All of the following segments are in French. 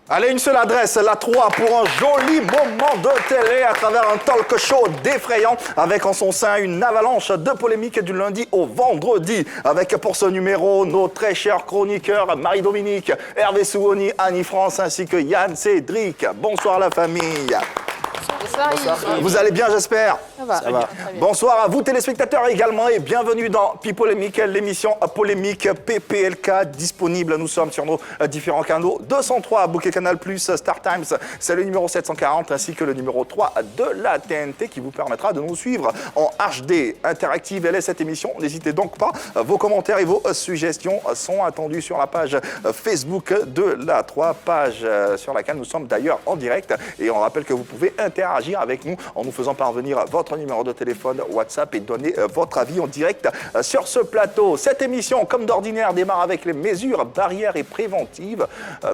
Allez, une seule adresse, la 3, pour un joli moment de télé à travers un talk show défrayant avec en son sein une avalanche de polémiques du lundi au vendredi. Avec pour ce numéro nos très chers chroniqueurs Marie-Dominique, Hervé Souoni, Annie-France ainsi que Yann Cédric. Bonsoir la famille. Bonsoir. Vous allez bien, j'espère? Ça va. Bonsoir à vous téléspectateurs également et bienvenue dans Pipolémique, l'émission polémique PPLK disponible. Nous sommes sur nos différents canaux 203, Bouquet Canal+, Star Times, c'est le numéro 740 ainsi que le numéro 3 de la TNT qui vous permettra de nous suivre en HD. Interactive, elle est cette émission. N'hésitez donc pas, vos commentaires et vos suggestions sont attendus sur la page Facebook de la 3, page sur laquelle nous sommes d'ailleurs en direct. Et on rappelle que vous pouvez interagir avec nous en nous faisant parvenir votre numéro de téléphone, WhatsApp et donner votre avis en direct sur ce plateau. Cette émission, comme d'ordinaire, démarre avec les mesures barrières et préventives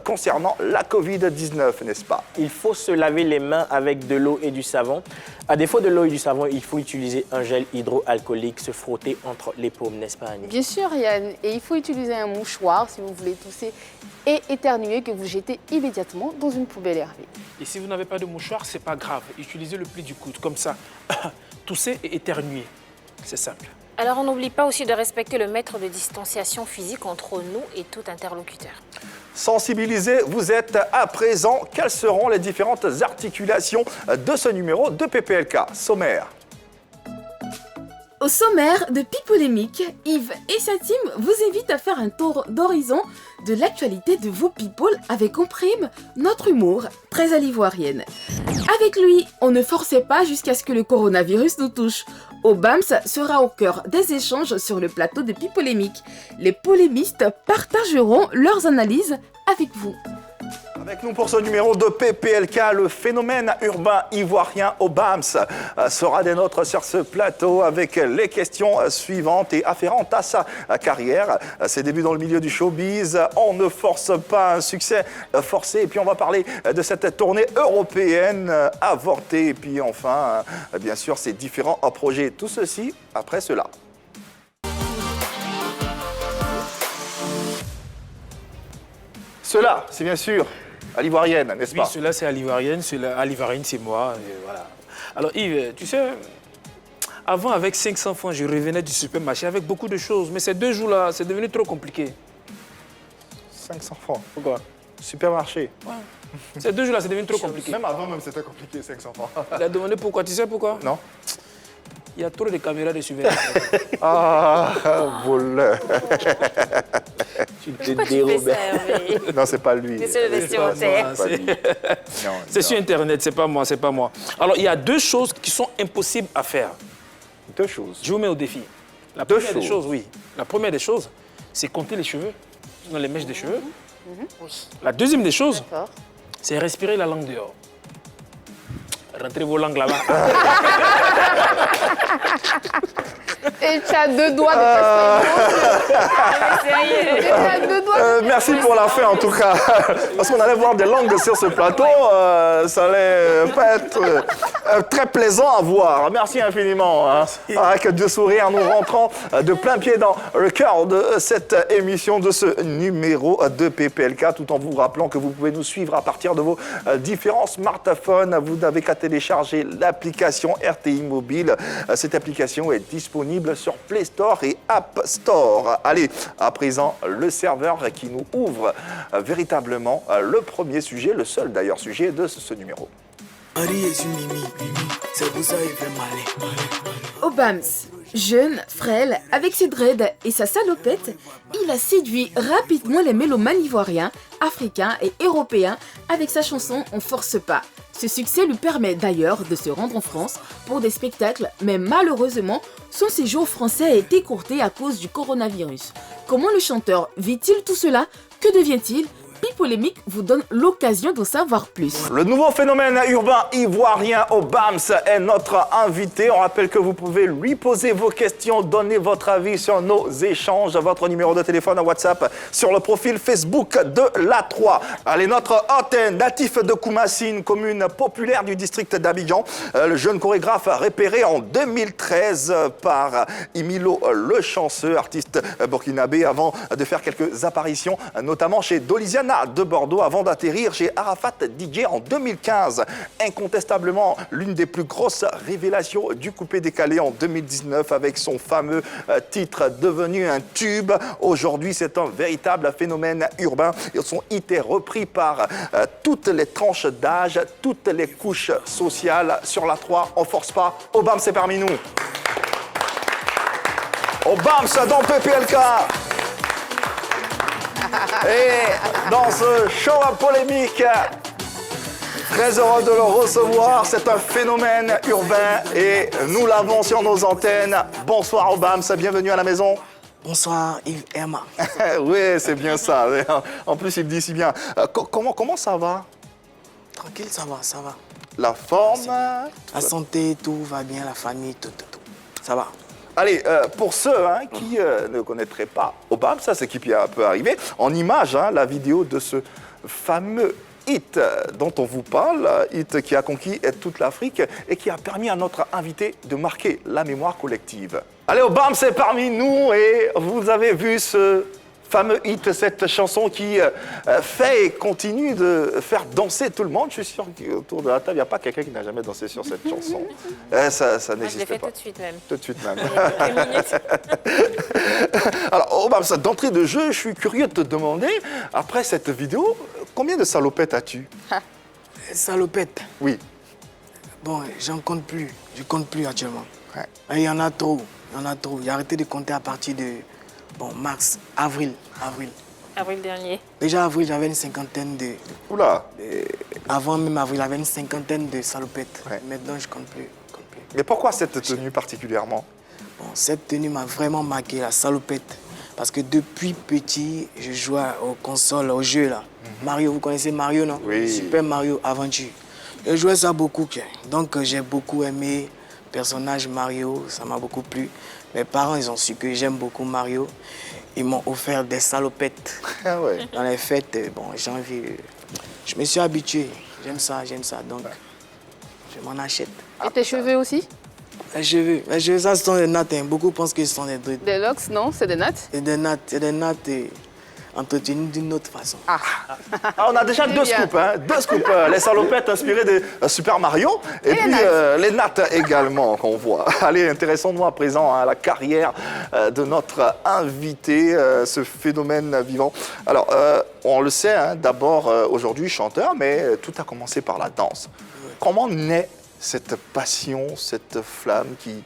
concernant la Covid-19, n'est-ce pas? Il faut se laver les mains avec de l'eau et du savon. À défaut de l'eau et du savon, il faut utiliser un gel hydroalcoolique, se frotter entre les paumes, n'est-ce pas Annie? Bien sûr, Yann. Et il faut utiliser un mouchoir si vous voulez tousser et éternuer que vous jetez immédiatement dans une poubelle Hervé. Et si vous n'avez pas de mouchoir, c'est pas grave. Utilisez le pli du coude, comme ça. Tousser et éternuer. C'est simple. Alors on n'oublie pas aussi de respecter le mètre de distanciation physique entre nous et tout interlocuteur. Sensibilisés, vous êtes à présent. Quelles seront les différentes articulations de ce numéro de PPLK? Sommaire. Au sommaire de Pipolémique, Yves et sa team vous invitent à faire un tour d'horizon de l'actualité de vos people avec en prime notre humour très à l'ivoirienne. Avec lui, on ne forçait pas jusqu'à ce que le coronavirus nous touche. Obams sera au cœur des échanges sur le plateau de Pipolémique. Les polémistes partageront leurs analyses avec vous. Avec nous pour ce numéro de PPLK, le phénomène urbain ivoirien Obams sera des nôtres sur ce plateau avec les questions suivantes et afférentes à sa carrière. Ses débuts dans le milieu du showbiz, on ne force pas un succès forcé. Et puis on va parler de cette tournée européenne avortée. Et puis enfin, bien sûr, ses différents projets. Tout ceci après cela. Cela, c'est bien sûr à l'ivoirienne, n'est-ce pas? Oui, cela c'est à l'ivoirienne, c'est moi. Et voilà. Alors Yves, tu sais, avant avec 500 francs, je revenais du supermarché avec beaucoup de choses. Mais ces 2 jours-là, c'est devenu trop compliqué. 500 francs. Pourquoi? Supermarché. Ouais. Ces 2 jours-là, c'est devenu trop compliqué. Même avant, c'était compliqué, 500 francs. Il a demandé pourquoi. Tu sais pourquoi? Non. Il y a trop de caméras de surveillance. Ah, voleur. Tu te Pourquoi tu fais dérobes. ça, Hervé? Non, c'est pas lui. C'est le vestimentaire. C'est sur Internet, c'est pas moi. Alors, il y a 2 choses qui sont impossibles à faire. 2 choses. Je vous mets au défi. La Deux première des choses. choses, oui. La première des choses, c'est compter les cheveux, dans les mèches des cheveux. La deuxième des choses, D'accord. c'est respirer la langue dehors. Rentrez vos langues là-bas. Et tu as 2 doigts de Sérieux? Tu as 2 doigts Merci pour la fin, en tout cas. Parce qu'on allait voir des langues sur ce plateau, ça allait pas être très plaisant à voir. Merci infiniment. Hein. Avec 2 sourires, nous rentrons de plein pied dans le cœur de cette émission, de ce numéro de PPLK, tout en vous rappelant que vous pouvez nous suivre à partir de vos différents smartphones. Vous n'avez qu'à télécharger l'application RTI Mobile. Cette application est disponible sur Play Store et App Store. Allez, à présent, le serveur qui nous ouvre véritablement le premier sujet, le seul d'ailleurs sujet de ce numéro. Obams, jeune, frêle, avec ses dreads et sa salopette, il a séduit rapidement les mélomanes ivoiriens, africains et européens avec sa chanson On force pas. Ce succès lui permet d'ailleurs de se rendre en France pour des spectacles, mais malheureusement, son séjour français a été écourté à cause du coronavirus. Comment le chanteur vit-il tout cela? Que devient-il? Pipolémique vous donne l'occasion d'en savoir plus. Le nouveau phénomène urbain ivoirien Obams est notre invité. On rappelle que vous pouvez lui poser vos questions, donner votre avis sur nos échanges, votre numéro de téléphone à WhatsApp sur le profil Facebook de l'A3. Allez, notre antenne natif de Koumassi, une commune populaire du district d'Abidjan. Le jeune chorégraphe repéré en 2013 par Imilo Le Chanceux, artiste burkinabé, avant de faire quelques apparitions, notamment chez Doliziana gare de Bordeaux avant d'atterrir chez Arafat DJ en 2015. Incontestablement, l'une des plus grosses révélations du coupé décalé en 2019 avec son fameux titre devenu un tube. Aujourd'hui, c'est un véritable phénomène urbain. Son hit est repris par toutes les tranches d'âge, toutes les couches sociales. Sur la 3, on force pas. Obama, c'est parmi nous. Obama, dans PPLK. Et dans ce show à polémique, très heureux de le recevoir. C'est un phénomène urbain et nous l'avons sur nos antennes. Bonsoir Obama, bienvenue à la maison. Bonsoir Yves et Emma. Oui, c'est bien ça. En plus, il me dit si bien. Comment ça va? Tranquille, ça va, ça va. La forme? La santé, tout va bien, la famille, tout. Ça va. Allez, pour ceux qui ne connaîtraient pas Obama, ça c'est qui peut arriver, en image, la vidéo de ce fameux hit dont on vous parle, hit qui a conquis toute l'Afrique et qui a permis à notre invité de marquer la mémoire collective. Allez, Obama, c'est parmi nous et vous avez vu ce fameux hit, cette chanson qui fait et continue de faire danser tout le monde. Je suis sûr qu'autour de la table, il n'y a pas quelqu'un qui n'a jamais dansé sur cette chanson. Ça n'existe pas. Je l'ai fait tout de suite même. Tout de suite même. Il y a quelques minutes. Alors, Obama, d'entrée de jeu, je suis curieux de te demander, après cette vidéo, combien de salopettes as-tu? Salopette. Oui. Bon, j'en compte plus. Je compte plus actuellement. Ouais. Il y en a trop. J'ai arrêté de compter à partir de mars, avril. Avril dernier. Déjà avril, j'avais une cinquantaine de... Oula. Avant même avril, j'avais une cinquantaine de salopettes. Ouais. Maintenant, je compte plus. Mais pourquoi cette tenue particulièrement? Bon, cette tenue m'a vraiment marqué, la salopette. Parce que depuis petit, je jouais aux consoles, aux jeux là. Mario, vous connaissez Mario, non? Oui. Super Mario Aventure. Je jouais ça beaucoup. Donc j'ai beaucoup aimé le personnage Mario, ça m'a beaucoup plu. Mes parents, ils ont su que j'aime beaucoup Mario. Ils m'ont offert des salopettes. Ah ouais. Dans les fêtes, janvier, je me suis habitué. J'aime ça. Donc, je m'en achète. Et tes cheveux aussi? Les cheveux, ça, ce sont des nattes. Beaucoup pensent que ce sont des dreads. Des locks, non? C'est des nattes? C'est des nattes entretenues d'une autre façon. Ah, on a déjà deux scoops. Deux scoops. Les salopettes inspirées de Super Mario et puis les nattes également qu'on voit. Allez, intéressons-nous à présent à la carrière de notre invité, ce phénomène vivant. Alors, on le sait, d'abord aujourd'hui chanteur, mais tout a commencé par la danse. Comment naît cette passion, cette flamme qui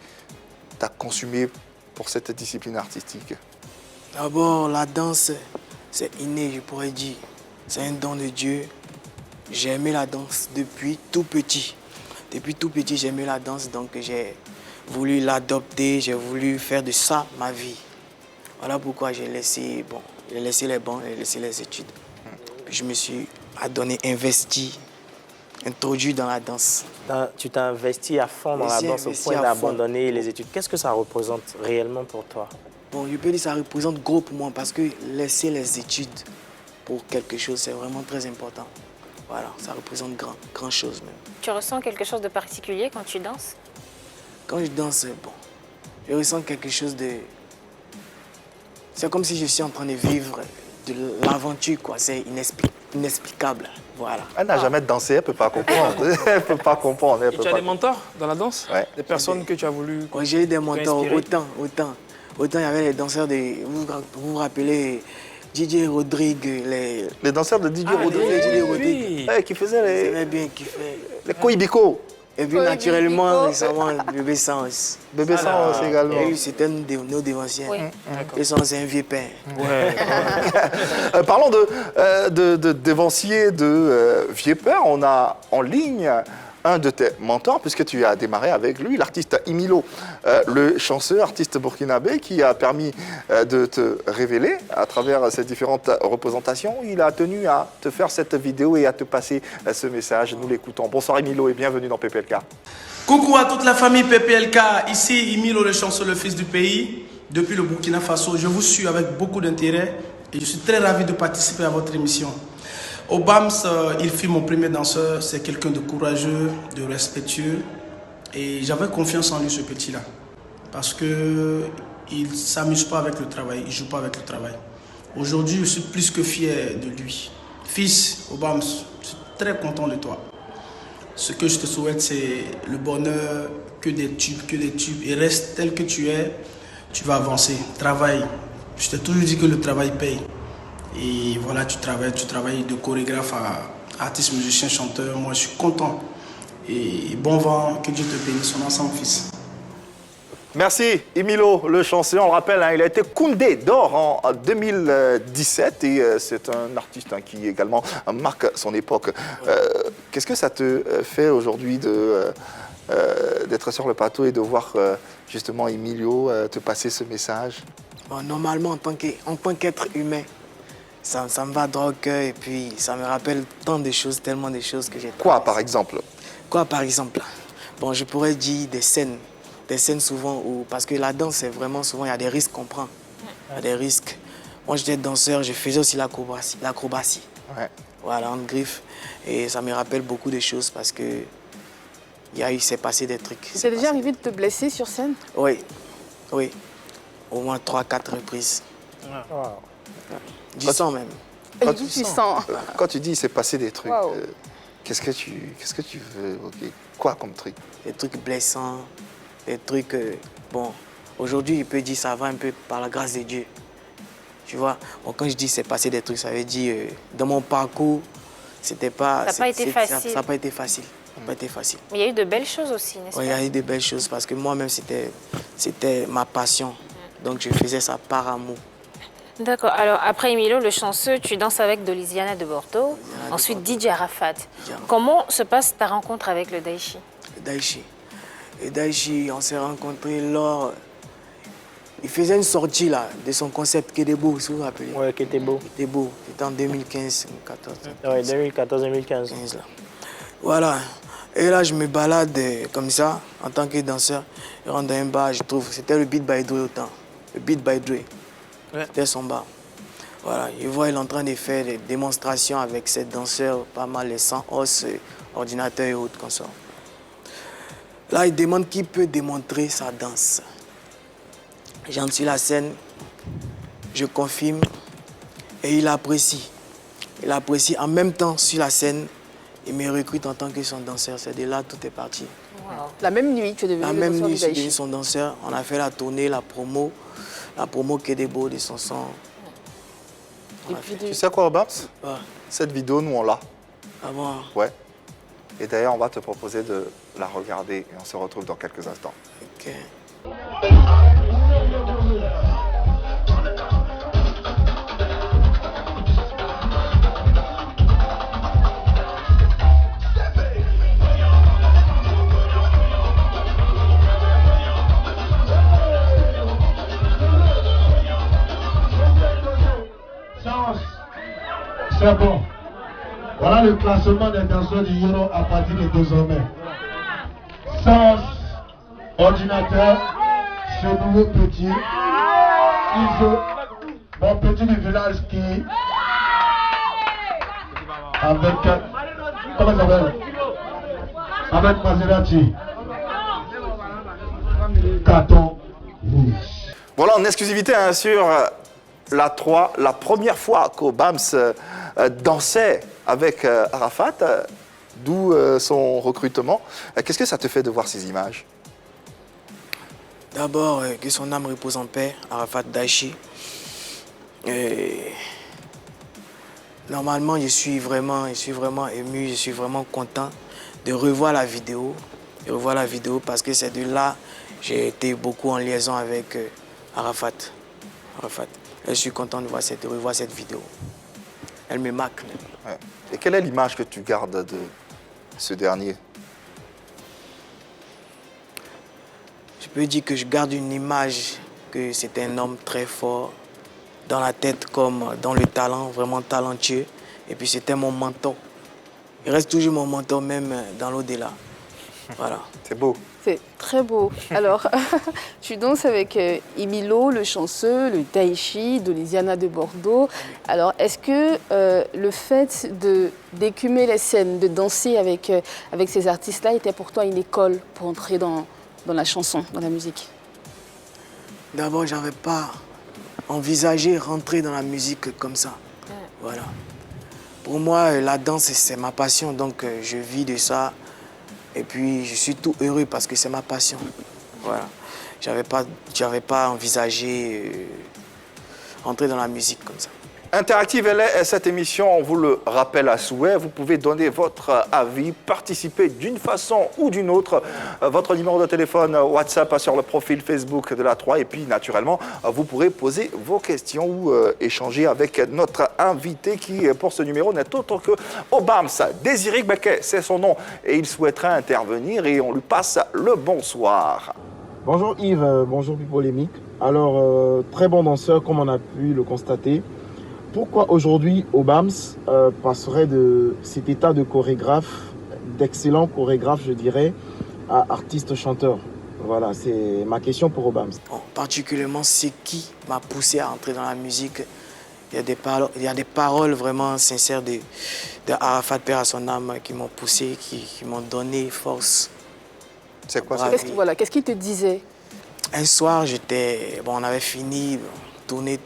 t'a consumé pour cette discipline artistique? D'abord, la danse, c'est inné, je pourrais dire. C'est un don de Dieu. J'ai aimé la danse depuis tout petit. Depuis tout petit, j'ai aimé la danse, donc j'ai voulu l'adopter, j'ai voulu faire de ça ma vie. Voilà pourquoi j'ai laissé les bancs, j'ai laissé les études. Puis je me suis investi, introduit dans la danse. Tu t'es investi à fond dans la danse au point d'abandonner les études. Qu'est-ce que ça représente réellement pour toi? Bon, je peux dire que ça représente gros pour moi parce que laisser les études pour quelque chose, c'est vraiment très important. Voilà, ça représente grand chose même. Tu ressens quelque chose de particulier quand tu danses? Quand je danse, je ressens quelque chose de... C'est comme si je suis en train de vivre de l'aventure, quoi. C'est inexplicable, voilà. Elle n'a jamais dansé, elle ne peut pas comprendre. Elle ne peut pas comprendre. Et tu as des mentors dans la danse? Ouais. Des personnes que tu as voulu... Ouais, j'ai eu des mentors, inspirer. Autant il y avait les danseurs de... Vous vous rappelez Didier Rodrigue, Les danseurs de Didier Rodrigue. Didier Rodrigue. Qui faisaient J'aimais bien kiffer. les Koibiko. Et puis naturellement, récemment, Bébé Sans. Bébé Sans également. Et lui, c'était nos dévanciens. Oui. Bébé Sans, c'est un vieux père. Ouais. Parlons d'évancier, de vieux père. On a en ligne un de tes mentors, puisque tu as démarré avec lui, l'artiste Imilo, le chanceux artiste burkinabé qui a permis de te révéler à travers ces différentes représentations. Il a tenu à te faire cette vidéo et à te passer ce message. Nous l'écoutons. Bonsoir Imilo et bienvenue dans PPLK. Coucou à toute la famille PPLK, ici Imilo le chanceux, le fils du pays, depuis le Burkina Faso. Je vous suis avec beaucoup d'intérêt et je suis très ravi de participer à votre émission. Obams, il fut mon premier danseur, c'est quelqu'un de courageux, de respectueux et j'avais confiance en lui, ce petit-là, parce qu'il ne s'amuse pas avec le travail, il ne joue pas avec le travail. Aujourd'hui, je suis plus que fier de lui Fils, Obama, je suis très content de toi. Ce que je te souhaite, c'est le bonheur, que des tubes, et reste tel que tu es, tu vas avancer. Travaille. Je t'ai toujours dit que le travail paye. Et voilà, tu travailles de chorégraphe à artiste, musicien, chanteur. Moi, je suis content. Et bon vent, que Dieu te bénisse, son ensemble, fils. Merci, Emilo, le chanceux. On le rappelle, hein, il a été Koundé d'or en 2017 et c'est un artiste qui également marque son époque. Qu'est-ce que ça te fait aujourd'hui d'être sur le plateau et de voir justement Emilio te passer ce message? Bon, normalement, en tant qu'être humain, ça me va droit au cœur et puis ça me rappelle tant de choses, tellement de choses que j'ai Quoi, traversées. par exemple? Quoi, par exemple? Bon, je pourrais dire des scènes souvent où, parce que la danse, c'est vraiment souvent, il y a des risques qu'on prend. Il y a des risques. Moi, j'étais danseur, je faisais aussi l'acrobatie. Ouais. Voilà, en griffe. Et ça me rappelle beaucoup de choses parce que il s'est passé des trucs. C'est déjà arrivé de te blesser sur scène? Oui, oui. Au moins 3-4 reprises. Du sang même. Quand Du sang. Quand tu dis il s'est passé des trucs, Waouh. qu'est-ce que tu veux évoquer? Quoi comme truc? Des trucs blessants, des trucs... bon, aujourd'hui, il peut dire ça va un peu par la grâce de Dieu. Tu vois, bon, quand je dis c'est passé des trucs, ça veut dire dans mon parcours, c'était pas... Ça n'a pas été facile. Ça n'a pas été facile. Ça n'a pas été facile. Mais il y a eu de belles choses aussi, n'est-ce pas? Ouais, il y a eu de belles choses parce que moi-même, c'était ma passion. Donc, je faisais ça par amour. D'accord. Alors, après Emilio, le chanceux, tu danses avec Doliziana de Bordeaux, ensuite DJ Arafat. Comment se passe ta rencontre avec le Daichi? Daichi. Et Daichi, on s'est rencontrés lors... Il faisait une sortie là, de son concept Kedebo, si vous vous rappelez. Ouais, qui était beau. Kedebo, c'était en 2015, 2014. Ouais, 2014-2015. 15 là. Voilà. Et là, je me balade comme ça, en tant que danseur. Je rentre dans un bar, je trouve, c'était le Beat by Dre autant. Le Beat by Dre. Ouais. C'était son bar. Voilà. Je vois, il est en train de faire des démonstrations avec ses danseurs, pas mal les 100 os, ordinateurs et autres comme ça. Là, il demande qui peut démontrer sa danse. J'entre sur la scène, je confirme et il apprécie. Il apprécie en même temps sur la scène. Il me recrute en tant que son danseur. C'est de là tout est parti. La même nuit, tu es devenu La le même danseur nuit, du je suis devenu Daichi. son danseur. On a fait la tournée, la promo Kedebo de son son. Et puis Tu sais quoi, Obams? Ouais. Cette vidéo, nous, on l'a. Ah bon? Ouais. Et d'ailleurs, on va te proposer de la regarder et on se retrouve dans quelques instants. Ok. C'est bon. Voilà le classement des danseurs du Euro à partir de désormais. Sens, ordinateur, ce nouveau petit, Iso, mon petit du village qui, avec, comment ça s'appelle? Avec Maserati, carton rouge. Voilà, en exclusivité hein, sur la 3, la première fois qu'Obams dansait avec Arafat, d'où son recrutement. Qu'est-ce que ça te fait de voir ces images? D'abord, que son âme repose en paix, Arafat Daichi. Et normalement, je suis vraiment ému, je suis vraiment content de revoir la vidéo. Parce que c'est de là j'ai été beaucoup en liaison avec Arafat. Je suis content de revoir cette vidéo. Elle me marque même. Ouais. Et quelle est l'image que tu gardes de ce dernier? Je peux dire que je garde une image que c'est un homme très fort, dans la tête comme dans le talent, vraiment talentueux. Et puis c'était mon mentor. Il reste toujours mon mentor même dans l'au-delà. Voilà. C'est beau. C'est très beau. Alors, tu danses avec Emilo, le chanceux, le Daichi, Doliziana de Bordeaux. Alors, est-ce que le fait d'écumer les scènes, de danser avec ces artistes-là était pour toi une école pour entrer dans la chanson, dans la musique? D'abord, je n'avais pas envisagé rentrer dans la musique comme ça. Voilà. Pour moi, la danse, c'est ma passion, donc je vis de ça. Et puis, je suis tout heureux parce que c'est ma passion. Voilà. J'avais pas envisagé entrer dans la musique comme ça. Interactive, elle est cette émission, on vous le rappelle à souhait. Vous pouvez donner votre avis, participer d'une façon ou d'une autre. Votre numéro de téléphone WhatsApp sur le profil Facebook de la 3. Et puis, naturellement, vous pourrez poser vos questions ou échanger avec notre invité qui, pour ce numéro, n'est autre que Obams. Désiré Bequet, c'est son nom. Et il souhaiterait intervenir et on lui passe le bonsoir. Bonjour Yves, bonjour Pipolémique. Alors, très bon danseur, comme on a pu le constater. Pourquoi aujourd'hui Obams passerait de cet état de chorégraphe, d'excellent chorégraphe, je dirais, à artiste-chanteur? Voilà, c'est ma question pour Obams. Bon, particulièrement, ce qui m'a poussé à entrer dans la musique, il y a des paroles vraiment sincères de Arafat, Père à son âme, qui m'ont poussé, qui m'ont donné force. C'est quoi ça? Qu'est-ce qu'il te disait? Un soir, on avait fini, tourner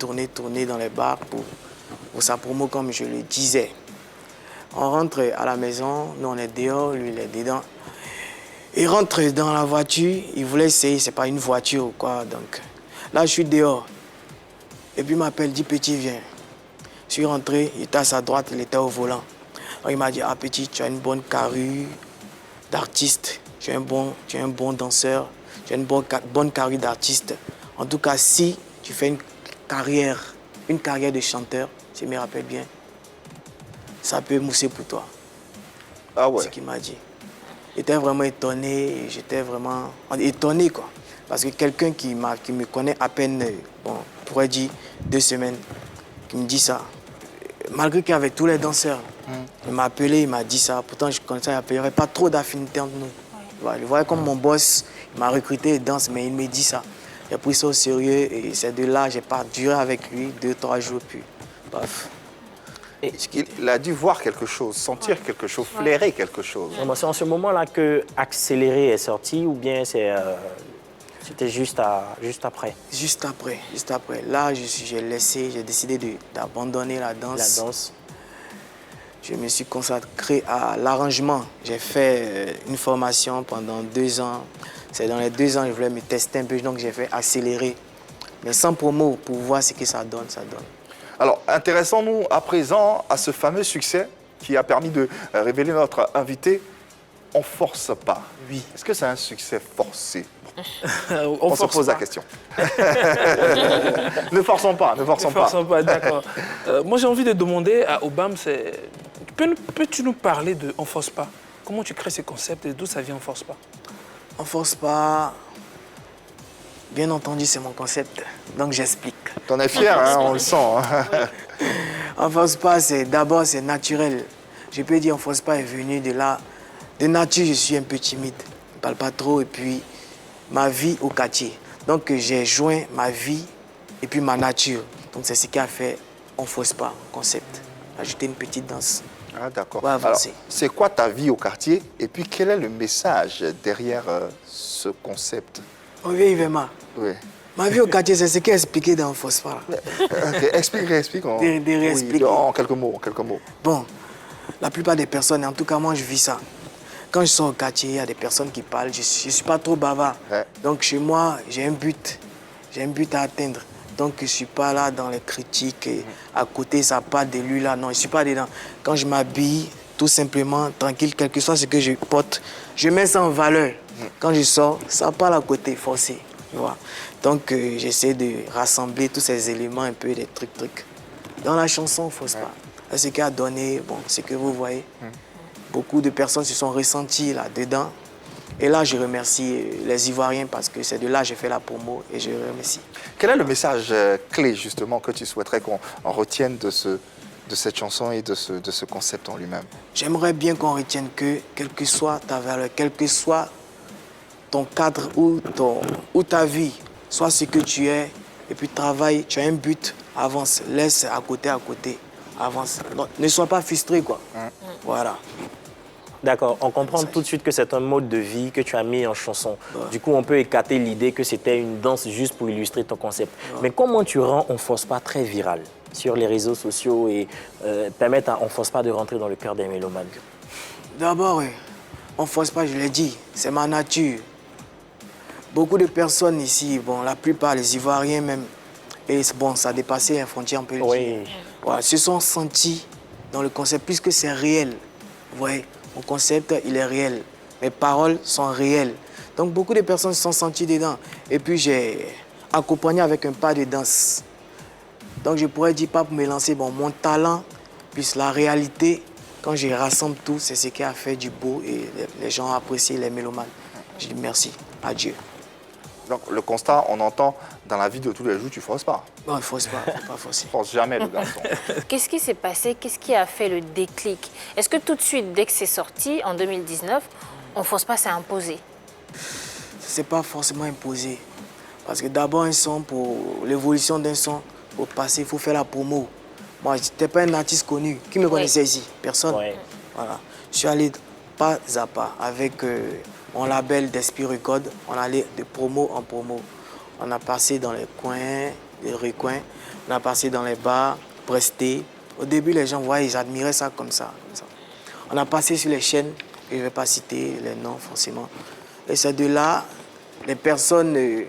dans les bars pour sa promo, comme je le disais. On rentre à la maison, nous on est dehors, lui il est dedans. Il rentre dans la voiture, il voulait essayer, c'est pas une voiture ou quoi, donc là je suis dehors. Et puis il m'appelle, dit petit viens. Je suis rentré, il était à sa droite, il était au volant. Alors, il m'a dit, ah petit, tu as une bonne carrure d'artiste, tu es un bon danseur, tu as une bonne carrure d'artiste. En tout cas, si tu fais une carrière de chanteur, si je me rappelle bien, ça peut mousser pour toi. Ah ouais. C'est ce qu'il m'a dit. J'étais vraiment étonné, j'étais vraiment étonné quoi. Parce que quelqu'un qui me connaît à peine, bon, on pourrait dire 2 semaines, qui me dit ça. Malgré qu'il y avait tous les danseurs, il m'a appelé, il m'a dit ça. Pourtant, je connaissais, il n'y avait pas trop d'affinité entre nous. Ouais. Je voyais comme mon boss, il m'a recruté, il danse, mais il me dit ça. J'ai pris ça au sérieux et c'est de là, j'ai pas duré avec lui 2-3 jours, puis bref. Il a dû voir quelque chose, sentir quelque chose, flairer quelque chose. C'est en ce moment-là que Accéléré est sorti ou bien c'était juste après? Juste après. Là, j'ai décidé d'abandonner la danse. Je me suis consacré à l'arrangement. J'ai fait une formation pendant 2 ans. C'est dans les 2 ans, je voulais me tester un peu, donc j'ai fait Accéléré. Mais sans promo, pour voir ce que ça donne, Alors, intéressons-nous à présent à ce fameux succès qui a permis de révéler notre invité. On force pas. Oui. Est-ce que c'est un succès forcé? On se pose la question. Ne forçons pas. D'accord. Moi, j'ai envie de demander à Obams, peux-tu nous parler de On force pas? Comment tu crées ce concept et d'où ça vient On force pas? On force pas. Bien entendu, c'est mon concept, donc j'explique. T'en es fier, hein, on le sent. Hein. On force pas, d'abord c'est naturel. Je peux dire On force pas est venu de là. De nature, je suis un peu timide. Je ne parle pas trop et puis ma vie au quartier. Donc j'ai joint ma vie et puis ma nature. Donc c'est ce qui a fait On force pas, concept. Ajouter une petite danse. Ah d'accord. Alors, c'est quoi ta vie au quartier et puis quel est le message derrière ce concept? On vient Yvema. Oui. Ma vie au quartier, c'est ce qui est expliqué dans Phosphore. Okay. Explique. Réexplique. En quelques mots. Bon, la plupart des personnes, en tout cas moi je vis ça. Quand je sors au quartier, il y a des personnes qui parlent, je ne suis pas trop bavard. Ouais. Donc chez moi, j'ai un but à atteindre. Donc je ne suis pas là dans les critiques, et à côté ça parle de lui là, non, je ne suis pas dedans. Quand je m'habille, tout simplement, tranquille, quel que soit ce que je porte, je mets ça en valeur. Quand je sors, ça parle à côté, forcé. Tu vois. Donc j'essaie de rassembler tous ces éléments, un peu des trucs. Dans la chanson, il faut se pas. Ce qui a donné, bon, ce que vous voyez. Beaucoup de personnes se sont ressenties là-dedans. Et là, je remercie les Ivoiriens parce que c'est de là que j'ai fait la promo et je les remercie. Quel est le message clé, justement, que tu souhaiterais qu'on retienne de cette chanson et de ce concept en lui-même? J'aimerais bien qu'on retienne que, quelle que soit ta valeur, quel que soit ton cadre ou ta vie, soit ce que tu es, et puis travaille, tu as un but, avance, laisse à côté, avance. Donc, ne sois pas frustré, quoi. Voilà. D'accord, on comprend tout de suite que c'est un mode de vie que tu as mis en chanson. Du coup, on peut écarter l'idée que c'était une danse juste pour illustrer ton concept. Mais comment tu rends On force pas très viral? sur les réseaux sociaux et permettre à On Force Pas de rentrer dans le cœur des mélomanes? D'abord, oui, on ne force pas, je l'ai dit, c'est ma nature. Beaucoup de personnes ici, bon, la plupart, les Ivoiriens même, et bon, ça a dépassé les frontières, on peut le dire. Voilà, se sont sentis dans le concept, puisque c'est réel. Vous voyez, mon concept, il est réel. Mes paroles sont réelles. Donc, beaucoup de personnes se sont senties dedans. Et puis, j'ai accompagné avec un pas de danse. Donc, je pourrais dire, pas pour me lancer, bon, mon talent, plus la réalité, quand je rassemble tout, c'est ce qui a fait du beau et les gens ont apprécié les mélomanes. Je dis merci à Dieu. Donc le constat, on entend dans la vie de tous les jours, tu ne forces pas. Non, il ne force pas, il ne faut pas forcer. Tu ne forces jamais le garçon. Qu'est-ce qui s'est passé? Qu'est-ce qui a fait le déclic? Est-ce que tout de suite, dès que c'est sorti, en 2019, On Force Pas s'est imposé? Ce n'est pas forcément imposé. Parce que d'abord, un son, pour l'évolution d'un son, pour passer, il faut faire la promo. Moi, je n'étais pas un artiste connu. Qui me connaissait ici? Personne. Voilà. Je suis allé pas à pas avec mon label d'Esprit Record. On allait de promo en promo. On a passé dans les coins, les recoins. On a passé dans les bars, presté. Au début, les gens voyaient, ils admiraient ça comme ça. On a passé sur les chaînes, je ne vais pas citer les noms forcément. Et c'est de là, les personnes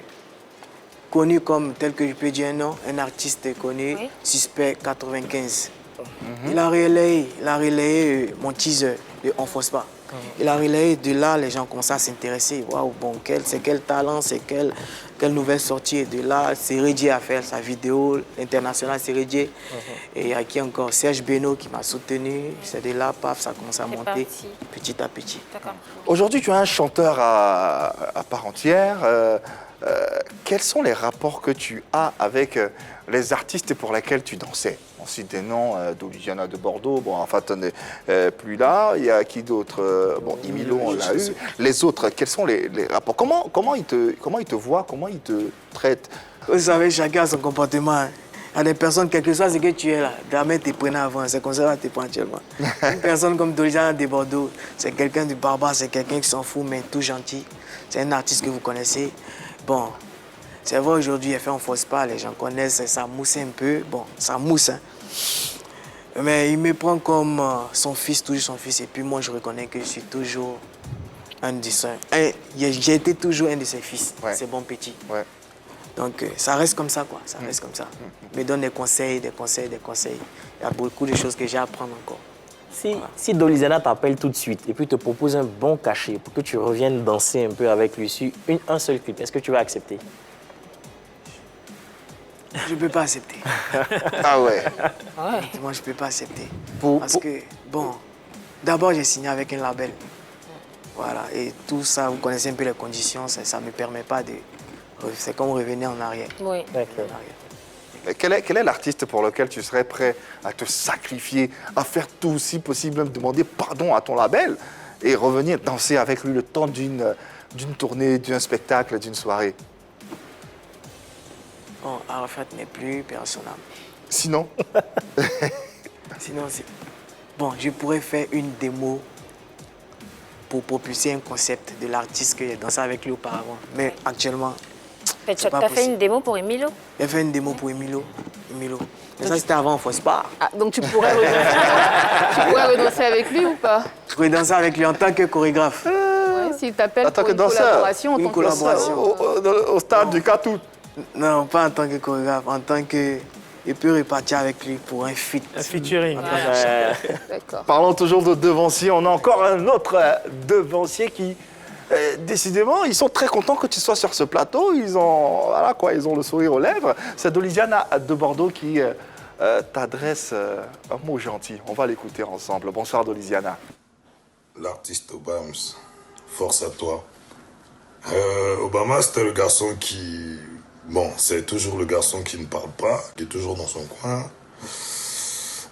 connues comme, tel que je peux dire un nom, un artiste connu, Suspect 95. Il a relayé mon teaser de On Force Pas. Il a relayé, de là, les gens commencent à s'intéresser. Waouh, bon, c'est quel talent, c'est quelle nouvelle sortie. Et de là, Seredi a fait sa vidéo, l'international Seredi. Et il y a qui encore? Serge Beno qui m'a soutenu. C'est de là, paf, ça commence à monter petit à petit. Aujourd'hui, tu es un chanteur à part entière. Quels sont les rapports que tu as avec les artistes pour lesquels tu dansais? On cite des noms d'Oliviana de Bordeaux, bon, enfin, tu n'es plus là. Il y a qui d'autre? Bon, Imilo, on l'a eu. Les autres, quels sont les rapports? Comment ils te voient? Comment ils te traitent? Vous savez, chacun a son comportement. Il y a des personnes, quel que soit ce que tu es là, jamais te prenais avant, c'est comme ça que tu te prends actuellement. Une personne comme Oliviana de Bordeaux, c'est quelqu'un de barbare, c'est quelqu'un qui s'en fout, mais tout gentil. C'est un artiste que vous connaissez. Bon, c'est vrai, aujourd'hui, elle fait On Force Pas, les gens connaissent, ça mousse un peu. Bon, ça mousse, hein. Mais il me prend comme son fils, toujours son fils. Et puis moi, je reconnais que je suis toujours un de ses... J'ai été toujours un de ses fils, c'est bon petit. Donc, ça reste comme ça, quoi. Ça reste comme ça. Il me donne des conseils, des conseils, des conseils. Il y a beaucoup de choses que j'ai à apprendre encore. Si Dolizana t'appelle tout de suite et puis te propose un bon cachet pour que tu reviennes danser un peu avec lui sur un seul clip, est-ce que tu vas accepter? Je ne peux pas accepter. Ah ouais? Moi, je ne peux pas accepter. Parce que, bon, d'abord, j'ai signé avec un label. Voilà, et tout ça, vous connaissez un peu les conditions, ça ne me permet pas de... C'est comme revenir en arrière. Oui. D'accord. Quel est l'artiste pour lequel tu serais prêt à te sacrifier, à faire tout si possible, même demander pardon à ton label et revenir danser avec lui le temps d'une tournée, d'un spectacle, d'une soirée? Bon, Arafat n'est plus personnel. Sinon? Sinon, c'est... Bon, je pourrais faire une démo pour propulser un concept de l'artiste que j'ai dansé avec lui auparavant. Mais actuellement, tu as fait une démo pour Emilo? J'ai fait une démo pour Emilo. Mais ça, c'était avant On Force Pas. Ah, donc tu pourrais redanser avec lui ou pas? Je pourrais danser avec lui en tant que chorégraphe. Ouais, s'il t'appelle pour une collaboration, une collaboration. Au stade du Catou? Non, pas en tant que chorégraphe, en tant que... Il peut repartir avec lui pour un feat. Un featuring. D'accord. Parlons toujours de devanciers. On a encore un autre devancier qui, décidément, ils sont très contents que tu sois sur ce plateau. Ils ont, voilà quoi, ils ont le sourire aux lèvres. C'est Dolizana de Bordeaux qui t'adresse un mot gentil. On va l'écouter ensemble. Bonsoir Dolizana. L'artiste Obams, force à toi. Obama, c'était le garçon qui... Bon, c'est toujours le garçon qui ne parle pas, qui est toujours dans son coin.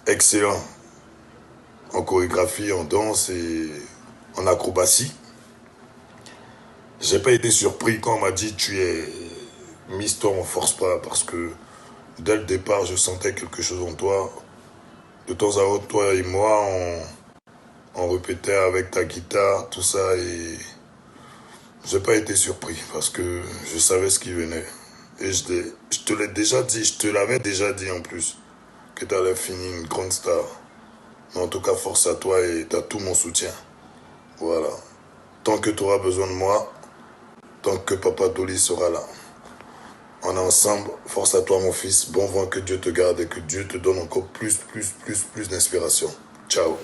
Excellent. En chorégraphie, en danse et en acrobatie. J'ai pas été surpris quand on m'a dit tu es Mister On Force Pas, parce que dès le départ, je sentais quelque chose en toi. De temps à autre, toi et moi, on répétait avec ta guitare, tout ça, et j'ai pas été surpris parce que je savais ce qui venait. Et je te l'ai déjà dit, je te l'avais déjà dit en plus. que tu allais finir une grande star. Mais en tout cas, force à toi et tu as tout mon soutien. Voilà. Tant que tu auras besoin de moi, tant que Papa Dolly sera là. On est ensemble, force à toi mon fils, bon vent, que Dieu te garde et que Dieu te donne encore plus d'inspiration. Ciao.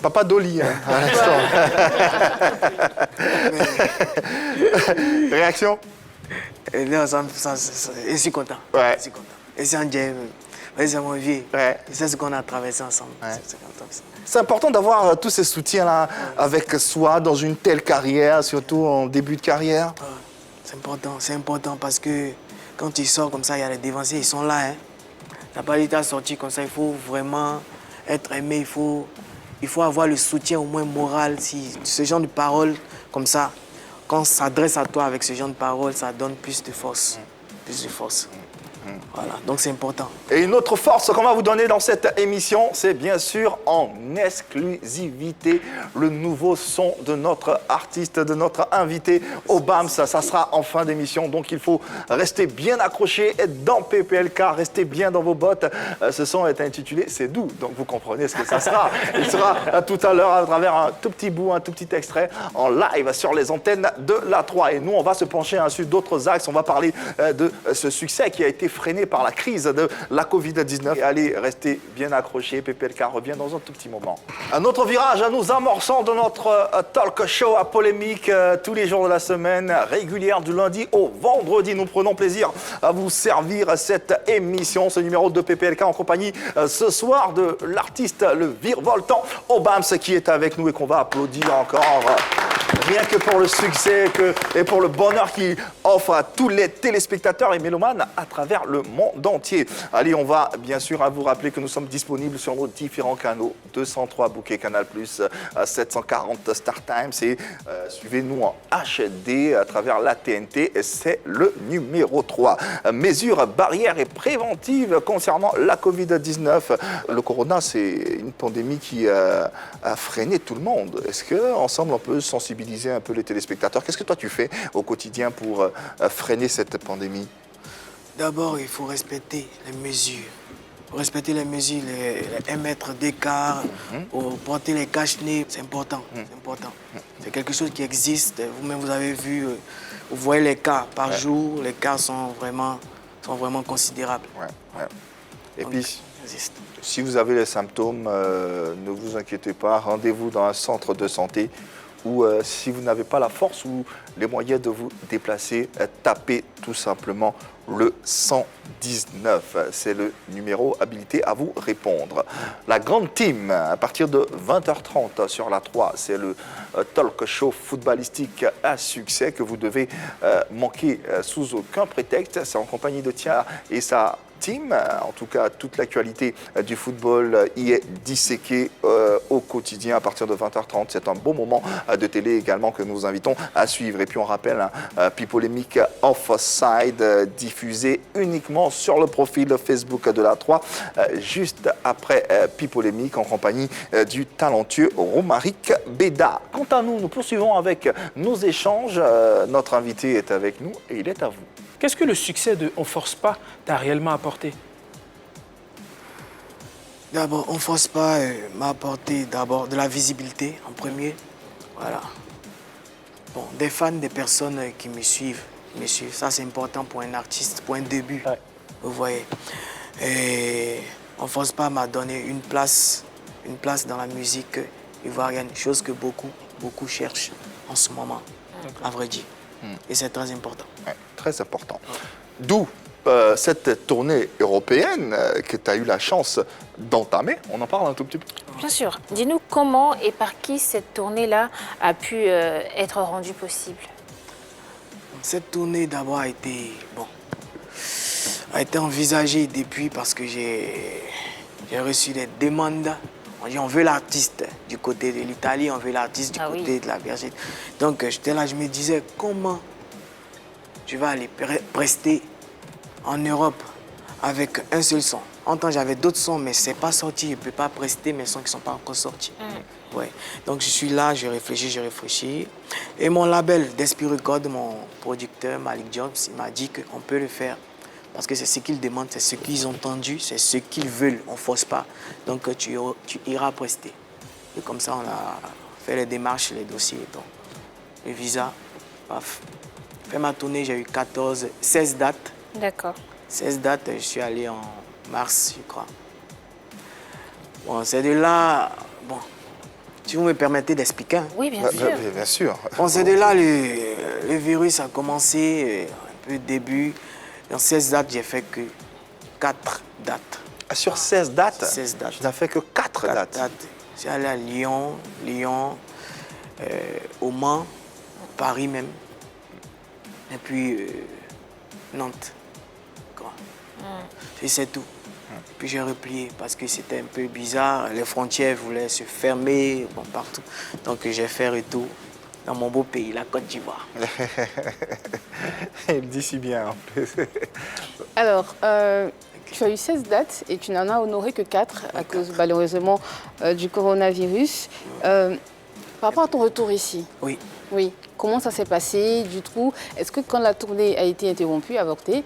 Papa Dolly, hein, à l'instant. Réaction? Non, je suis content. Ouais. Je suis content. Et c'est un Dieu, c'est mon vieux. Ouais. C'est ce qu'on a traversé ensemble. Ouais. C'est C'est important d'avoir tous ces soutiens-là avec soi dans une telle carrière, surtout en début de carrière. c'est important parce que quand tu sors comme ça, il y a les dévanciers, ils sont là. Hein. Tu n'as pas dit à sortir comme ça, il faut vraiment être aimé, il faut avoir le soutien au moins moral. Si ce genre de paroles comme ça, quand on s'adresse à toi avec ce genre de paroles, ça donne plus de force. Plus de force. Voilà, donc c'est important. Et une autre force qu'on va vous donner dans cette émission, c'est bien sûr en exclusivité le nouveau son de notre artiste, de notre invité Obams. Ça sera en fin d'émission, donc il faut rester bien accroché dans PPLK, rester bien dans vos bottes. Ce son est intitulé C'est doux, donc vous comprenez ce que ça sera. Il sera tout à l'heure à travers un tout petit bout, un tout petit extrait en live sur les antennes de la 3. Et nous, on va se pencher sur d'autres axes. On va parler de ce succès qui a été freiné par la crise de la Covid-19. Allez, restez bien accrochés. PPLK revient dans un tout petit moment. Un autre virage, nous amorçons de notre talk show à polémique tous les jours de la semaine, régulière du lundi au vendredi. Nous prenons plaisir à vous servir cette émission, ce numéro de PPLK en compagnie ce soir de l'artiste, le virevoltant Obams qui est avec nous et qu'on va applaudir encore. Rien que pour le succès et pour le bonheur qu'il offre à tous les téléspectateurs et mélomanes à travers le monde entier. Allez, on va bien sûr vous rappeler que nous sommes disponibles sur nos différents canaux. 203 Bouquet Canal+, 740 Star Times et suivez-nous en HD à travers la TNT. C'est le numéro 3. Mesures barrières et préventives concernant la Covid-19. Le corona, c'est une pandémie qui a freiné tout le monde. Est-ce qu'ensemble, on peut sensibiliser un peu les téléspectateurs? Qu'est-ce que toi, tu fais au quotidien pour freiner cette pandémie? D'abord, il faut respecter les mesures. Il faut respecter les mesures, les 1 mètre d'écart, porter les cache-nez, c'est important. C'est important. C'est quelque chose qui existe. Vous-même, vous avez vu, vous voyez les cas par jour, les cas sont vraiment considérables. Et donc, puis, si vous avez les symptômes, ne vous inquiétez pas, rendez-vous dans un centre de santé ou si vous n'avez pas la force ou les moyens de vous déplacer, tapez tout simplement le 119. C'est le numéro habilité à vous répondre. La grande team, à partir de 20h30 sur la 3, c'est le talk show footballistique à succès que vous devez manquer sous aucun prétexte. C'est en compagnie de Tia et sa team. En tout cas, toute l'actualité du football y est disséquée au quotidien à partir de 20h30. C'est un beau moment de télé également que nous vous invitons à suivre. Et puis on rappelle, Pipolémique Offside diffusé uniquement sur le profil Facebook de la 3, juste après Pipolémique en compagnie du talentueux Romaric Beda. Quant à nous, nous poursuivons avec nos échanges. Notre invité est avec nous et il est à vous. Qu'est-ce que le succès de On Force Pas t'a réellement apporté? D'abord, On Force Pas m'a apporté d'abord de la visibilité en premier. Voilà. Bon, des fans, des personnes qui me suivent. Ça, c'est important pour un artiste, pour un début. Ouais. Vous voyez. Et On Force Pas m'a donné une place dans la musique ivoirienne, chose que beaucoup cherchent en ce moment, à vrai dire. Et c'est très important. Ouais, très important. D'où cette tournée européenne que tu as eu la chance d'entamer. On en parle un tout petit peu. Bien sûr. Dis-nous comment et par qui cette tournée-là a pu être rendue possible. Cette tournée d'abord a été envisagée depuis parce que j'ai reçu des demandes. On dit on veut l'artiste du côté de l'Italie, on veut l'artiste du côté de la Belgique. Donc j'étais là, je me disais comment tu vas aller prester en Europe avec un seul son. En temps j'avais d'autres sons mais c'est pas sorti, je ne peux pas prester mes sons qui ne sont pas encore sortis. Ouais. Donc je suis là, je réfléchis. Et mon label d'Esprit Record, mon producteur Malik Jobs, il m'a dit qu'on peut le faire. parce que c'est ce qu'ils demandent, c'est ce qu'ils ont entendu, c'est ce qu'ils veulent, on ne force pas. Donc tu iras prester. Et comme ça, on a fait les démarches, les dossiers, donc, le visa, paf. Fait ma tournée, j'ai eu 16 dates. D'accord. 16 dates, je suis allé en mars, je crois. Bon, c'est de là, bon, si vous me permettez d'expliquer. Oui, bien sûr. Bien sûr. Bon, c'est de là, le virus a commencé, un peu au début. Dans 16 dates, j'ai fait que 4 dates. Sur 16 dates, 16 dates. tu n'as fait que 4 dates. Je suis allé à Lyon, au Mans, Paris même, et puis Nantes. Et c'est tout. Puis j'ai replié parce que c'était un peu bizarre. Les frontières voulaient se fermer bon, partout. Donc j'ai fait retour dans mon beau pays, la Côte d'Ivoire. Il dit si bien. Alors, tu as eu 16 dates et tu n'en as honoré que 4 à cause malheureusement du coronavirus. Par rapport à ton retour ici, oui. Comment ça s'est passé du coup? Est-ce que quand la tournée a été interrompue, avortée,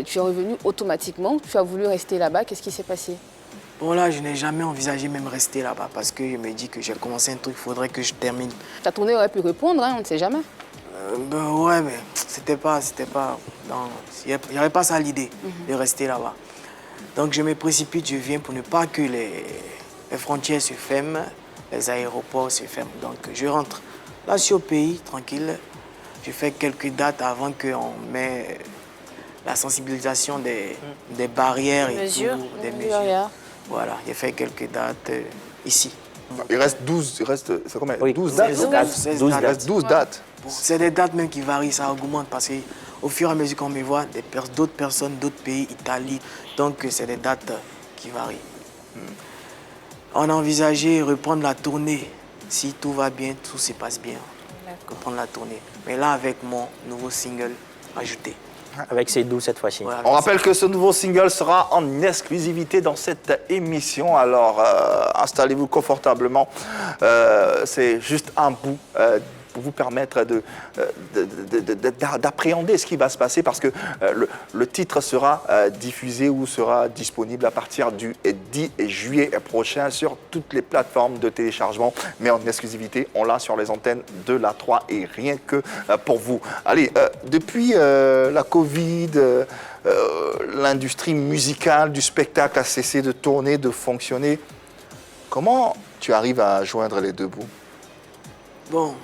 tu es revenu automatiquement? Tu as voulu rester là-bas? Qu'est-ce qui s'est passé? Bon là, je n'ai jamais envisagé même rester là-bas parce que je me dis que j'ai commencé un truc, il faudrait que je termine. Ta tournée aurait pu répondre, hein, on ne sait jamais. Ouais, mais c'était pas, il n'y avait pas ça l'idée de rester là-bas. Donc je me précipite, je viens pour ne pas que les frontières se ferment, les aéroports se ferment. Donc je rentre. Là, je suis au pays, tranquille. Je fais quelques dates avant qu'on mette la sensibilisation des barrières et mesures, tout, des mesures. Voilà, j'ai fait quelques dates ici. Il reste 12, c'est combien? Oui, 12 dates. 16 dates. Il reste 12 dates. Bon, c'est des dates même qui varient, ça augmente parce qu'au fur et à mesure qu'on me voit, d'autres personnes, d'autres pays, Italie, donc c'est des dates qui varient. On a envisagé reprendre la tournée. Si tout va bien, tout se passe bien, reprendre la tournée. Mais là, avec mon nouveau single ajouté. Avec Seydou cette fois-ci. Ouais, On rappelle que ce nouveau single sera en exclusivité dans cette émission. Alors, installez-vous confortablement. C'est juste un bout pour vous permettre d'appréhender ce qui va se passer parce que le titre sera diffusé ou sera disponible à partir du 10 juillet prochain sur toutes les plateformes de téléchargement. Mais en exclusivité, on l'a sur les antennes de la 3 et rien que pour vous. Allez, depuis la Covid, l'industrie musicale du spectacle a cessé de tourner, de fonctionner. Comment tu arrives à joindre les deux bouts? Bon,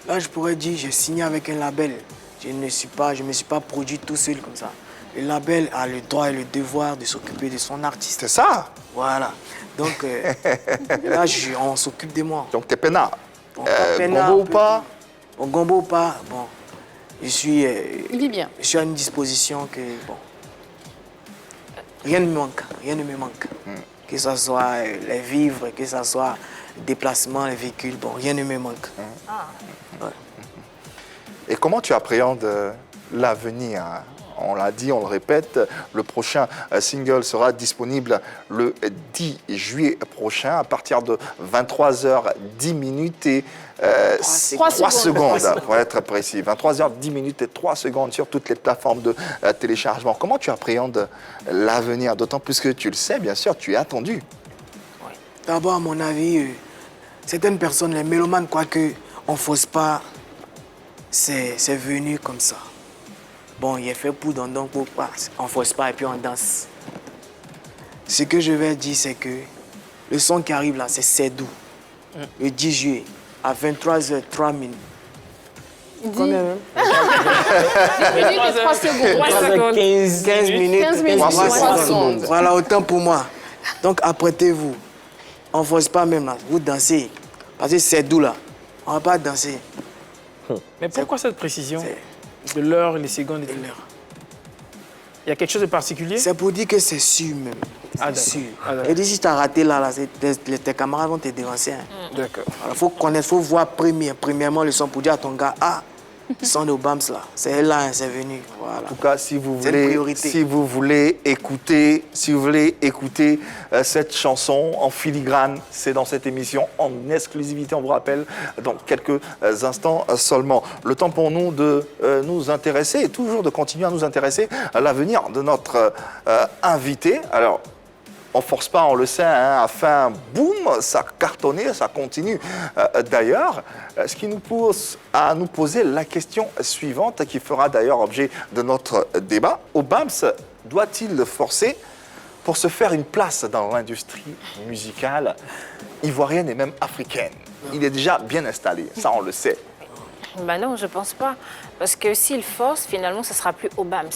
là, je pourrais dire, j'ai signé avec un label. Je ne me suis pas produit tout seul comme ça. Le label a le droit et le devoir de s'occuper de son artiste. C'est ça? Voilà. Donc, là, on s'occupe de moi. Donc, t'es peinard. Bon, Gombo ou pas? Bon, Gombo ou pas, bon, je suis... Il vit bien. Je suis à une disposition que, bon, rien ne me manque. Que ce soit les vivres, que ce soit le déplacement, les véhicules, bon, rien ne me manque. Ouais. Et comment tu appréhendes l'avenir? On l'a dit, on le répète, le prochain single sera disponible le 10 juillet prochain à partir de 23h10 et 3 secondes, pour être précis. 23h10 et 3 secondes sur toutes les plateformes de téléchargement. Comment tu appréhendes l'avenir? D'autant plus que tu le sais, bien sûr, tu es attendu. Ouais. D'abord, à mon avis, certaines personnes, les mélomanes, croient qu'on ne force pas, c'est venu comme ça. Bon, il est fait pour donc on ne force pas et puis on danse. Ce que je vais dire, c'est que le son qui arrive là, c'est Seydou. Le 10 juillet, à 23h03. Combien même 10 minutes et 3 secondes. 15 minutes, 15 minutes, 3 secondes. Voilà, autant pour moi. Donc apprêtez-vous. On ne force pas même là, vous dansez. Parce que Seydou là, on ne va pas danser. Mais pourquoi cette précision de l'heure, les secondes et tout? Il y a quelque chose de particulier? C'est pour dire que c'est sûr même. Ah, C'est sûr. d'accord. Et si tu as raté là, tes camarades vont te dévancer. Hein. D'accord. Il faut connaître, il faut voir premièrement le son pour dire à ton gars, ah, son Obams là. C'est là, hein, c'est venu. Voilà. En tout cas, si vous C'est une voulez, priorité. si vous voulez écouter cette chanson en filigrane, c'est dans cette émission en exclusivité, on vous rappelle, dans quelques instants seulement. Le temps pour nous de nous intéresser et toujours de continuer à nous intéresser à l'avenir de notre invité. Alors, on ne force pas, on le sait, hein, à faire boum, ça a cartonné, ça continue d'ailleurs. Ce qui nous pousse à nous poser la question suivante, qui fera d'ailleurs objet de notre débat. Obams doit-il le forcer pour se faire une place dans l'industrie musicale ivoirienne et même africaine? Il est déjà bien installé, ça on le sait. Ben non, je pense pas. Parce que s'il force, finalement, ce sera plus Obams.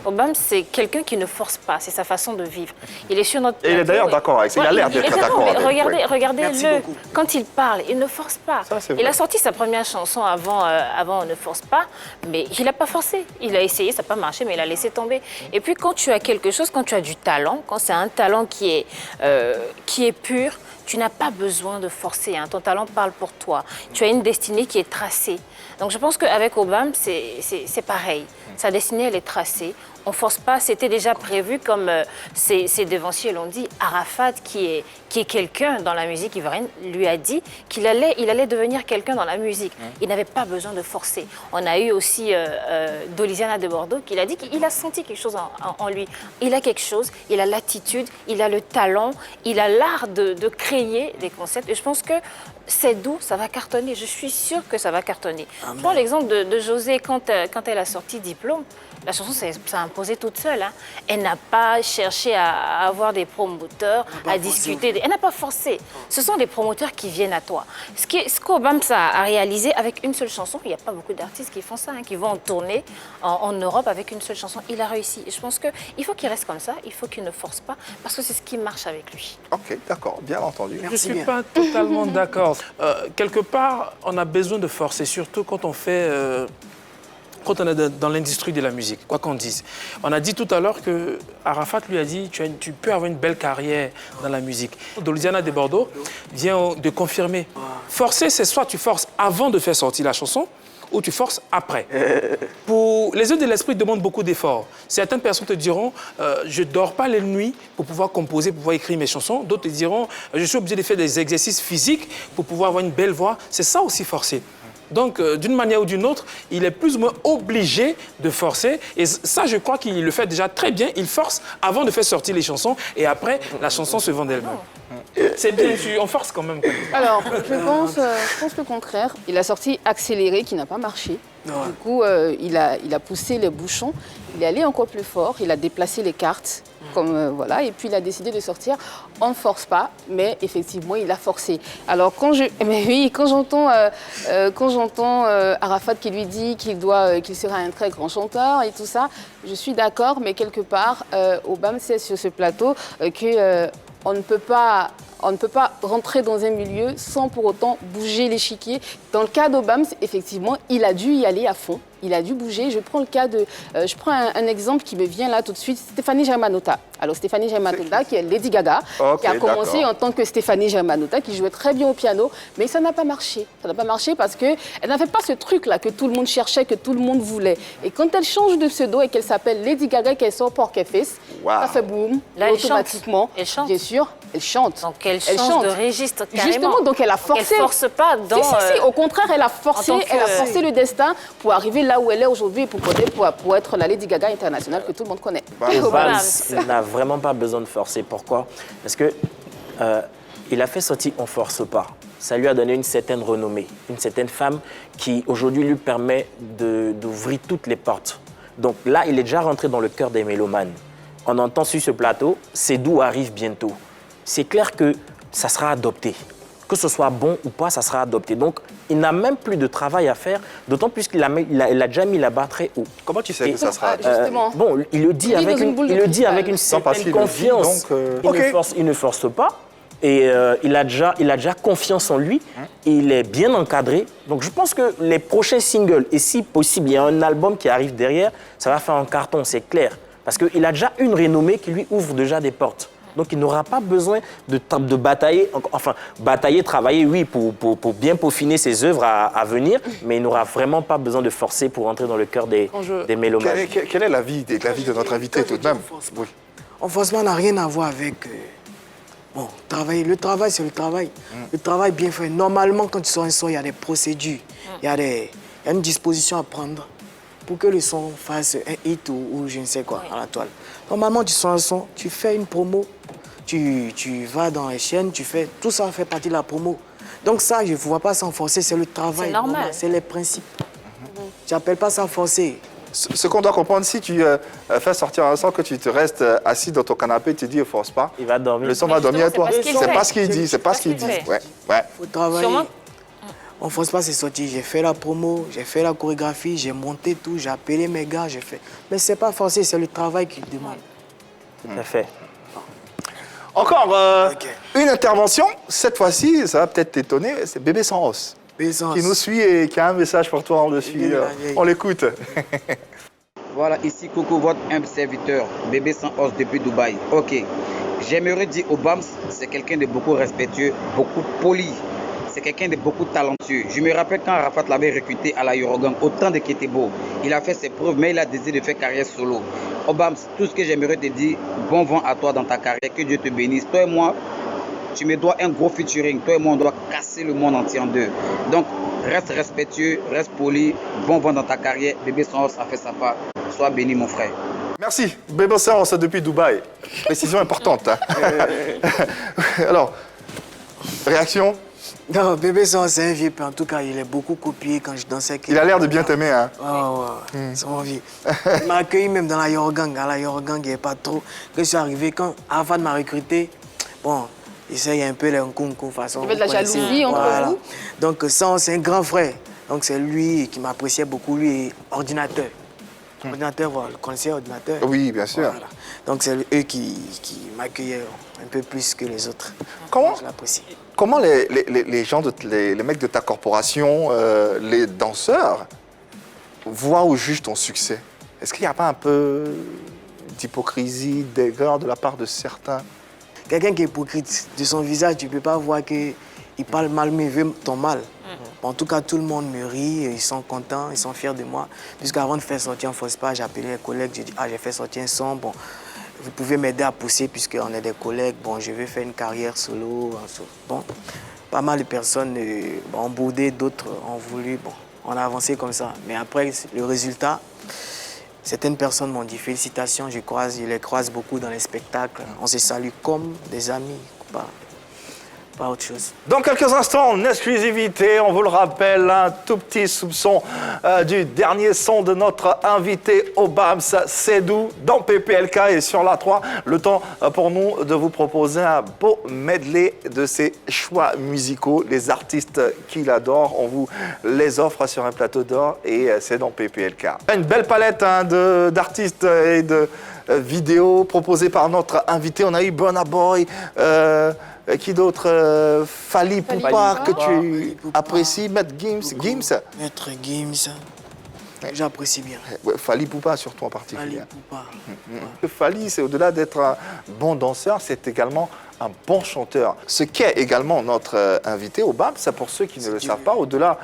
Obams, c'est quelqu'un qui ne force pas, c'est sa façon de vivre. Il est sur notre Et il est d'ailleurs d'accord avec ça, il a l'air d'être d'accord avec. Regardez, Oui. regardez-le, quand il parle, il ne force pas. Ça, c'est Il vrai. a sorti sa première chanson avant On ne force pas, mais il n'a pas forcé. Il a essayé, ça n'a pas marché, mais il a laissé tomber. Et puis quand tu as quelque chose, quand tu as du talent, quand c'est un talent qui est pur, tu n'as pas besoin de forcer, hein. Ton talent parle pour toi. Tu as une destinée qui est tracée. Donc je pense qu'avec Obama, c'est pareil. Sa destinée, elle est tracée. On ne force pas, c'était déjà prévu, comme ses devanciers l'ont dit. Arafat, qui est quelqu'un dans la musique ivoirienne, lui a dit qu'il allait devenir quelqu'un dans la musique. Il n'avait pas besoin de forcer. On a eu aussi Doliziana de Bordeaux qui a dit qu'il a senti quelque chose en lui. Il a quelque chose, il a l'attitude, il a le talent, il a l'art de créer des concepts. Et je pense que c'est doux, ça va cartonner. Je suis sûre que ça va cartonner. Je prends l'exemple de José quand elle a sorti Diplôme. La chanson s'est imposée toute seule. Hein. Elle n'a pas cherché à avoir des promoteurs, à discuter. Elle n'a pas forcé. Ce sont des promoteurs qui viennent à toi. Ce qu'Obams a réalisé avec une seule chanson, il n'y a pas beaucoup d'artistes qui font ça, hein, qui vont en tournée en Europe avec une seule chanson. Il a réussi. Et je pense qu'il faut qu'il reste comme ça. Il faut qu'il ne force pas parce que c'est ce qui marche avec lui. Ok, d'accord, bien entendu. Je ne suis pas totalement d'accord. Quelque part, on a besoin de forcer, surtout quand on fait... quand on est dans l'industrie de la musique, quoi qu'on dise. On a dit tout à l'heure que Arafat lui a dit tu peux avoir une belle carrière dans la musique. Doliziana de Bordeaux vient de confirmer. Forcer, c'est soit tu forces avant de faire sortir la chanson, ou tu forces après. Pour les yeux de l'esprit demandent beaucoup d'efforts. Certaines personnes te diront je ne dors pas les nuits pour pouvoir composer, pour pouvoir écrire mes chansons. D'autres te diront je suis obligé de faire des exercices physiques pour pouvoir avoir une belle voix. C'est ça aussi forcer. Donc, d'une manière ou d'une autre, il est plus ou moins obligé de forcer. Et ça, je crois qu'il le fait déjà très bien. Il force avant de faire sortir les chansons et après, la chanson se vend d'elle-même. C'est bien, on force quand même. Alors, je pense le contraire. Il a sorti Accéléré qui n'a pas marché. Du coup, il a poussé les bouchons. Il est allé encore plus fort. Il a déplacé les cartes. Voilà, et puis il a décidé de sortir. On ne force pas, mais effectivement, il a forcé. Alors, quand j'entends Arafat qui lui dit qu'il sera un très grand chanteur et tout ça, je suis d'accord, mais quelque part, Obama sait sur ce plateau on ne peut pas rentrer dans un milieu sans pour autant bouger l'échiquier. Dans le cas d'Obama, effectivement, il a dû y aller à fond. Il a dû bouger. Je prends un exemple qui me vient là tout de suite, Stéphanie Germanotta. Alors Stéphanie Germanotta, qui est Lady Gaga, qui a commencé en tant que Stéphanie Germanotta, qui jouait très bien au piano, mais ça n'a pas marché. Ça n'a pas marché parce qu'elle n'avait pas ce truc-là que tout le monde cherchait, que tout le monde voulait. Et quand elle change de pseudo et qu'elle s'appelle Lady Gaga, qu'elle sort Poker Face, ça fait boum, là, automatiquement. Elle chante. Bien sûr, elle chante. Donc elle change de registre carrément. Justement, donc elle a forcé. Elle ne force pas dans... Si, au contraire, elle a forcé le destin pour arriver là où elle est aujourd'hui, pour être la Lady Gaga internationale que tout le monde connaît. Obams n'a vraiment pas besoin de forcer. Pourquoi? Parce que il a fait sortir On force pas. Ça lui a donné une certaine renommée, une certaine femme qui aujourd'hui lui permet d'ouvrir toutes les portes. Donc là, il est déjà rentré dans le cœur des mélomanes. On entend sur ce plateau, Cédou arrive bientôt. C'est clair que ça sera adopté. Que ce soit bon ou pas, ça sera adopté. Donc, il n'a même plus de travail à faire, d'autant plus qu'il a déjà mis la barre très haut. Comment tu sais que ça sera justement. Bon, il le dit avec une certaine confiance. Il ne force pas. Et il a déjà confiance en lui. Il est bien encadré. Donc, je pense que les prochains singles, et si possible, il y a un album qui arrive derrière, ça va faire un carton, c'est clair. Parce qu'il a déjà une renommée qui lui ouvre déjà des portes. Donc, il n'aura pas besoin de batailler, enfin, batailler, travailler, oui, pour bien peaufiner ses œuvres à venir, mais il n'aura vraiment pas besoin de forcer pour entrer dans le cœur des mélomanes. Quelle est la vie de notre invité tout de même? Oui. Enforcement n'a rien à voir avec... bon, travailler. Le travail, c'est le travail. Le travail bien fait. Normalement, quand tu sors un son, il y a des procédures. Il y a une disposition à prendre pour que le son fasse un hit ou je ne sais quoi à la toile. Normalement, tu sors un son, tu fais une promo, tu vas dans les chaînes, tu fais... Tout ça fait partie de la promo. Donc ça, je ne vois pas ça forcer, c'est le travail. C'est normal. C'est les principes. Tu n'appelles pas ça forcer. Ce qu'on doit comprendre, si tu fais sortir un son, que tu te restes assis dans ton canapé, tu dis, ne force pas. Il va dormir. Le son va dormir à toi. C'est pas ce qu'il dit, c'est pas ce qu'il dit. Ouais. Il faut travailler. Sûrement. On ne force pas, c'est sorti. J'ai fait la promo, j'ai fait la chorégraphie, j'ai monté tout, j'ai appelé mes gars, j'ai fait... Mais c'est pas forcé, c'est le travail qui demande. Tout à fait. Encore une intervention. Cette fois-ci, ça va peut-être t'étonner, c'est Bébé Sans Os qui nous suit et qui a un message pour toi. On le suit, on l'écoute. Voilà, ici Coco, votre humble serviteur, Bébé Sans Os depuis Dubaï. Ok, j'aimerais dire Obams, c'est quelqu'un de beaucoup respectueux, beaucoup poli. C'est quelqu'un de beaucoup talentueux. Je me rappelle quand Arafat l'avait recruté à la Yorogang, au temps de Ketebo. Il a fait ses preuves, mais il a désiré de faire carrière solo. Obams, tout ce que j'aimerais te dire, bon vent à toi dans ta carrière, que Dieu te bénisse. Toi et moi, tu me dois un gros featuring. Toi et moi, on doit casser le monde entier en deux. Donc, reste respectueux, reste poli, bon vent dans ta carrière. Bébé Sans Os a fait sa part. Sois béni, mon frère. Merci. Bébé Sans Os depuis Dubaï. Précision importante. Hein. Alors, réaction? Non, Bébé Sans Os, c'est un vieux, en tout cas, il est beaucoup copié quand je dansais. Il a l'air de bien t'aimer, hein? C'est mon vieux. Il m'a accueilli même dans la Yorogang. À la Yorogang, il n'y avait pas trop. Quand je suis arrivé, quand Arafat m'a recruté, bon, il y a un peu les nkunku façon. Il y avait de la jalousie entre vous. Donc, Sans Os, c'est un grand frère. Donc, c'est lui qui m'appréciait beaucoup, lui, ordinateur. Ordinateur, vous connaissez Ordinateur? Oui, bien sûr. Voilà. Donc, c'est eux qui m'accueillaient un peu plus que les autres. Comment? Je l'apprécie. Comment les gens, les mecs de ta corporation, les danseurs, voient ou jugent ton succès? Est-ce qu'il n'y a pas un peu d'hypocrisie, d'aigreur de la part de certains? Quelqu'un qui est hypocrite, de son visage, tu ne peux pas voir qu'il parle mal, mais il veut ton mal. En tout cas, tout le monde me rit, ils sont contents, ils sont fiers de moi. Puisqu'avant de faire sortir un fausse pas, j'ai appelé les collègues, j'ai dit, j'ai fait sortir un son, bon, vous pouvez m'aider à pousser puisqu'on est des collègues, bon, je vais faire une carrière solo. Bon, pas mal de personnes ont boudé, d'autres ont voulu, bon, on a avancé comme ça. Mais après, le résultat, certaines personnes m'ont dit félicitations, je les croise beaucoup dans les spectacles, on se salue comme des amis, pas autre chose. Dans quelques instants, en exclusivité, on vous le rappelle, un tout petit soupçon du dernier son de notre invité Obams, Sedou, dans PPLK et sur la 3. Le temps pour nous de vous proposer un beau medley de ses choix musicaux, les artistes qu'il adore. On vous les offre sur un plateau d'or et c'est dans PPLK. Une belle palette d'artistes et de vidéos proposées par notre invité. On a eu Burna Boy, qui d'autre? Fally Poupa, que tu apprécies, Maître Gims. Maître Gims, j'apprécie bien. Fally Poupa surtout en particulier. Fally Poupa. Fally, c'est au-delà d'être un bon danseur, c'est également un bon chanteur. Ce qu'est également notre invité Obams, c'est pour ceux qui ne le savent pas, au-delà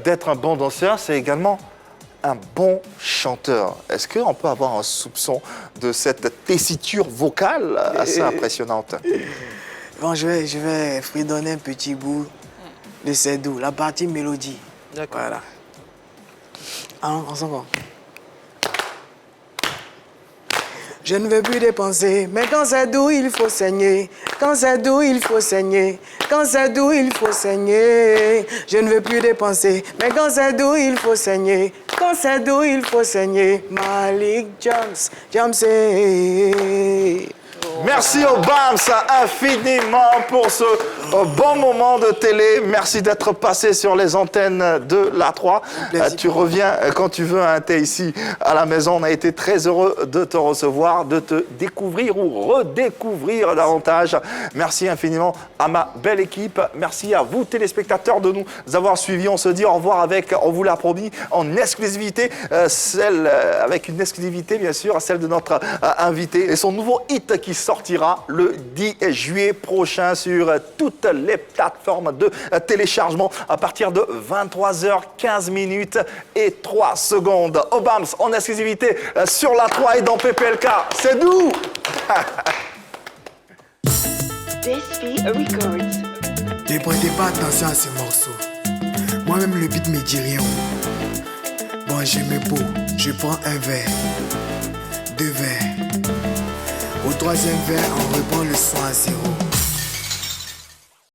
d'être un bon danseur, c'est également un bon chanteur. Est-ce qu'on peut avoir un soupçon de cette tessiture vocale assez impressionnante? Bon, je vais fredonner un petit bout de Sedou, la partie mélodie. D'accord. Voilà. Alors, on s'en va. Je ne veux plus dépenser, mais quand c'est doux, il faut saigner. Quand c'est doux, il faut saigner. Quand c'est doux, il faut saigner. Je ne veux plus dépenser, mais quand c'est doux, il faut saigner. Quand c'est doux, il faut saigner. Malik James. Merci Obams infiniment pour ce bon moment de télé. Merci d'être passé sur les antennes de la 3. Tu reviens quand tu veux, hein, tu es ici à la maison. On a été très heureux de te recevoir, de te découvrir ou redécouvrir davantage. Merci infiniment à ma belle équipe. Merci à vous téléspectateurs de nous avoir suivis. On se dit au revoir avec, on vous l'a promis, en exclusivité, avec une exclusivité bien sûr, celle de notre invité et son nouveau hit qui sort sortira le 10 juillet prochain sur toutes les plateformes de téléchargement à partir de 23h15 et 3 secondes. Obams en exclusivité sur la 3 et dans PPLK. C'est doux. Ne prêtez pas attention à ce morceau. Moi-même, le beat me dit rien. Bon, j'aimais beau. Je prends un verre, 2 verres. Au 3e verre, on reprend le son à 0.